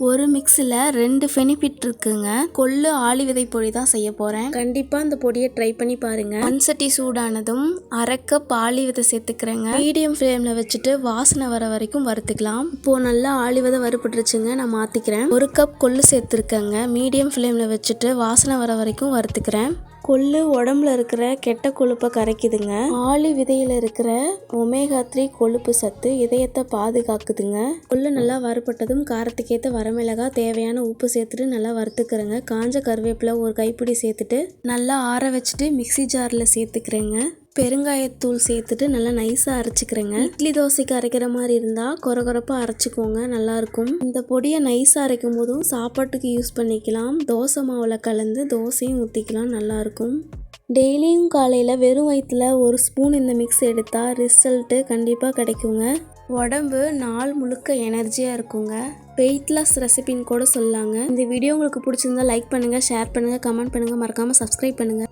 ஒரு மிக்ஸில் 2 பெனிஃபிட் இருக்குங்க. கொள்ளு ஆளி விதை பொடி தான் செய்ய போகிறேன். கண்டிப்பாக இந்த பொடியை ட்ரை பண்ணி பாருங்கள். மண் சட்டி சூடானதும் 1/2 கப் ஆளி விதை சேர்த்துக்கிறேங்க. மீடியம் ஃப்ளேமில் வச்சுட்டு வாசனை வர வரைக்கும் வறுத்துக்கலாம். இப்போது நல்லா ஆளி விதை வறுபட்டுருச்சுங்க, நான் மாற்றிக்கிறேன். 1 கப் கொள்ளு சேர்த்துருக்கேங்க. மீடியம் ஃப்ளேமில் வச்சுட்டு வாசனை வர வரைக்கும் வறுத்துக்கிறேன். கொள்ளு உடம்புல இருக்கிற கெட்ட கொழுப்பை கரைக்குதுங்க. ஆளி விதையில் இருக்கிற ஒமேகா 3 கொழுப்பு சத்து இதயத்தை பாதுகாக்குதுங்க. கொள்ளு நல்லா வறுபட்டதும் காரத்துக்கேற்ற வரமிளகாய், தேவையான உப்பு சேர்த்துட்டு நல்லா வறுத்துக்கிறேங்க. காஞ்ச கருவேப்பிலை 1 கைப்பிடி சேர்த்துட்டு நல்லா ஆற வச்சுட்டு மிக்சி ஜாரில் சேர்த்துக்கிறேங்க. பெருங்காயத்தூள் சேர்த்துட்டு நல்லா நைஸாக அரைச்சிக்கிறேங்க. இட்லி தோசைக்கு அரைக்கிற மாதிரி இருந்தால் கொரகொரப்பாக அரைச்சிக்கோங்க, நல்லாயிருக்கும். இந்த பொடியை நைஸாக அரைக்கும் போதும் சாப்பாட்டுக்கு யூஸ் பண்ணிக்கலாம். தோசை மாவில் கலந்து தோசையும் ஊற்றிக்கலாம், நல்லாயிருக்கும். டெய்லியும் காலையில் வெறும் வயிற்றில் 1 ஸ்பூன் இந்த மிக்ஸ் எடுத்தால் ரிசல்ட்டு கண்டிப்பாக கிடைக்குங்க. உடம்பு நாள் முழுக்க எனர்ஜியாக இருக்குங்க. வெயிட் லாஸ் ரெசிபின்னு கூட சொல்லாங்க. இந்த வீடியோ உங்களுக்கு பிடிச்சிருந்தா லைக் பண்ணுங்கள், ஷேர் பண்ணுங்கள், கமெண்ட் பண்ணுங்கள், மறக்காமல் சப்ஸ்கிரைப் பண்ணுங்கள்.